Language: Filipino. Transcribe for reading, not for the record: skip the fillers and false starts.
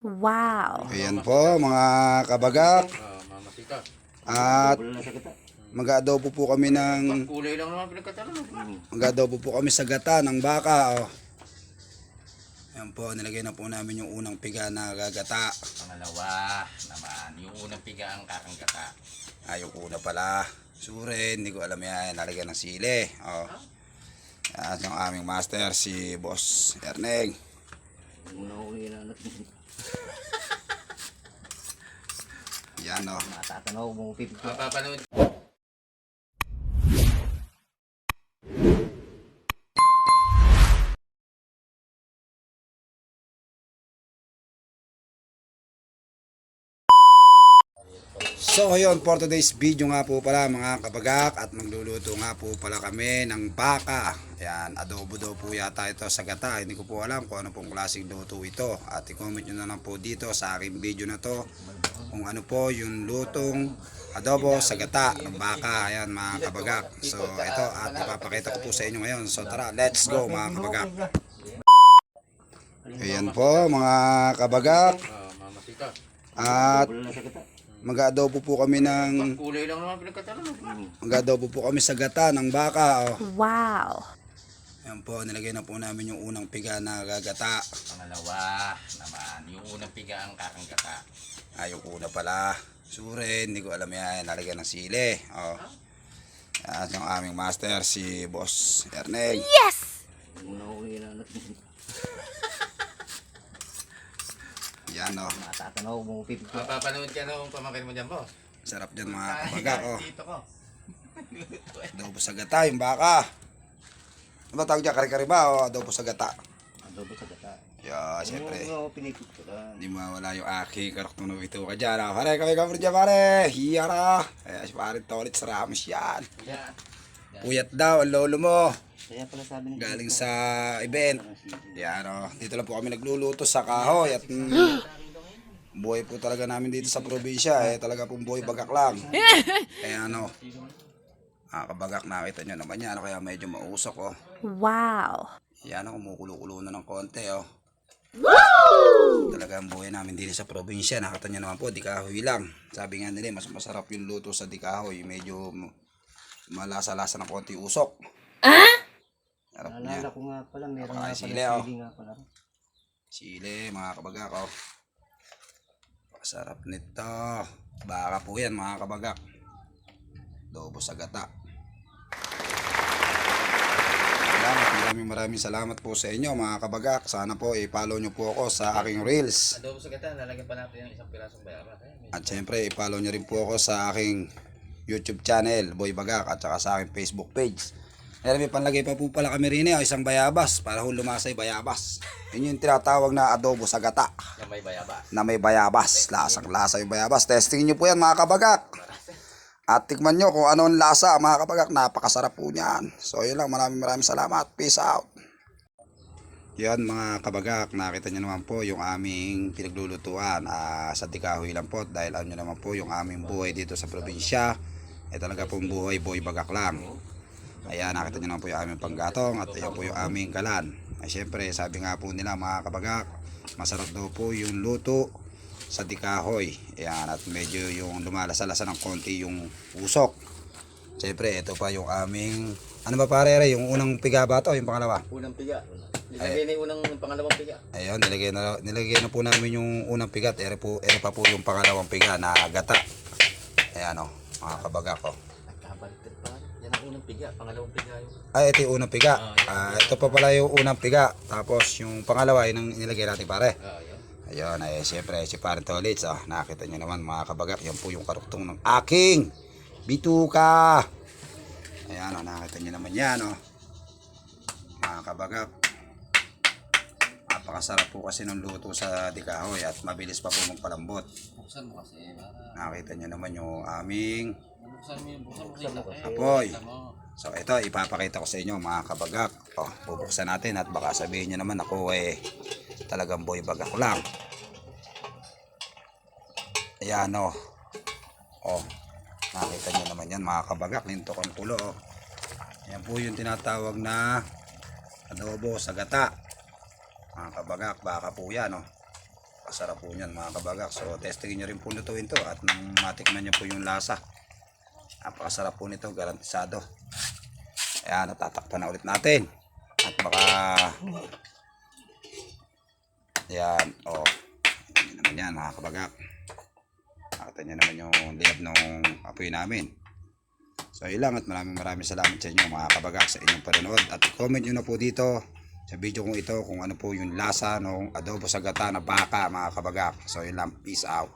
Wow. Ayan po mga kabagak. At mag-adobo po kami ng Kulay lang naman pinagkatalan. mag-adobo po kami sa gata ng baka. Oh. Ayan po, nilagay na po namin yung unang piga na gagata. Pangalawa naman, yung unang piga ang kakangkata. Yung una pala. Sure, hindi ko alam yan. Nalagyan ng sili. Oh. At yung aming master, si Boss Erneng. Yan o. Matatanaw mo pipig. Mapapanood. So ayun, for today's video nga po pala mga kabagak, at magluluto nga po pala kami ng baka. Ayan, adobo daw po yata ito sa gata. Hindi ko po alam kung ano pong klaseng luto ito. At i-comment nyo na lang po dito sa aking video na to kung ano po yung lutong adobo sa gata ng baka. Ayan mga kabagak. So ito, at ipapakita ko po sa inyo ngayon. So tara, let's go mga kabagak. Ayan po mga kabagak. Mamasita. At mag-adobo po kami ng Kulay lang naman pinagkatalan. mag-adobo po kami sa gata ng baka. Oh. Wow. Ayan po, nilagay na po namin yung unang piga na gagata. Pangalawa naman, yung unang piga ang kakangkata. Yung una pala. Sure, hindi ko alam yan. Nalagyan ng sili. Oh. At yung aming master, si Boss Erneng. Yes! Yan o. Matatanaw mo pipig. Mapapanood ka nung pamangkin mo dyan, boss. Sarap dyan mga kabagak. Oh. Dito ko. Adobo sa gata, yung baka. Ano ba tawag dyan? Kari-kari ba? O adobo sa gata? Adobo sa gata. Siyempre. Oo, pinipig ko lang. Hindi mawala yung aking karoktong ito ka dyan. Oh. Pare, kami kamar dyan pare. Hiyara. Kaya si pare Tolit sa Ramos yan. Yan. Puyat daw ang lolo mo. Kaya pala sabi ng Galing sa event. Yan o. Dito lang po kami nagluluto sa kahoy. At buhay po talaga namin dito sa probinsya. Talaga pong buhay bagak lang. Kaya ano. Kabagak, nakita nyo naman yan. Kaya medyo mausok o. Wow. Yan o. Kumukulo-kulo na ng konti o. Talaga ang buhay namin dito sa probinsya. Nakita nyo naman po, di kahoy lang. Sabi nga nila, mas masarap yung luto sa di kahoy. Medyo malasa-lasa ng konti usok. Sarap niya. Naalala ko nga pala, meron nga pala Sili, oh. sili nga pala. Sili, mga kabagak, oh. Sarap nito. Baka po yan, mga kabagak. Adobo sa gata. Maraming salamat po sa inyo, mga kabagak. Sana po i-follow nyo po ako sa aking reels. Adobo sa gata, lalagyan pa natin yung isang pirasong bayabas. At syempre, i-follow nyo rin po ako sa aking YouTube channel, Boy Bagak, at saka sa aking Facebook page. May panlagay pa po pala kami rin isang bayabas para lumasay bayabas. Yun yung tinatawag na adobo sa gata. Na may bayabas. Na may bayabas. Lasang lasa yung bayabas. Testing nyo po yan mga kabagak. At tikman nyo kung ano ang lasa mga kabagak. Napakasarap po niyan. So yun lang. Maraming salamat. Peace out. Yan mga kabagak. Nakita nyo naman po yung aming pinaglulutuan sa Tikahoy lang po. Dahil alam nyo naman po yung aming buhay dito sa probinsya. Talaga pong buhay boy bagak lang. Ayan, nakita nyo naman po yung aming panggatong at ayan po yung aming kalan. Siyempre, sabi nga po nila mga kabagak, masarap daw po yung luto sa dikahoy. Ayan, at medyo yung lumalasa-lasa ng konti yung usok. Siyempre, ito pa yung aming, ano ba pare, yung unang piga ba ito, yung pangalawa? Unang piga. Nilagay na yung pangalawang piga. Ayun, nilagay na po namin yung unang piga. Ere pa po yung pangalawang piga na gata. Ayan o, mga kabagak o. Yan ang unang piga, pangalawang piga yung... Ito yung unang piga. Ito pa pala yung unang piga. Tapos yung pangalawa, yun ang inilagay natin pare. Yan. Ayun, siyempre si Pare Tolits. Nakita nyo naman mga kabagak. Yan po yung karuktong ng aking bituka. Ayan, nakita nyo naman yan. Mga kabagak. Napakasarap po kasi ng luto sa dikahoy at mabilis pa po magpalambot. Buksan mo kasi. Nakita nyo naman yung aming Buksan mo kasi. apoy. So ito, ipapakita ko sa inyo mga kabagak. Bubuksan natin at baka sabihin nyo naman ako talagang boy bagak lang. Ayan o. Nakita nyo naman yan mga kabagak. Lintok ang tulo o. Ayan po yung tinatawag na adobo sa gata. Mga kabagak, baka po yan o. Napakasarap po niyan mga kabagak. So testingin nyo rin po lutuin to at nang matikman nyo po yung lasa. Napakasarap po nito, garantisado. Ayan, natatakpan na ulit natin. At baka yan, oh. Yan naman yan mga kabagak. Nakita nyo naman yung liyab ng apoy namin. So yun lang at maraming salamat sa inyo mga kabagak sa inyong panonood. At comment nyo na po dito sa video kong ito kung ano po yung lasa ng adobo sa gata na baka mga kabagak. So yun lang, peace out.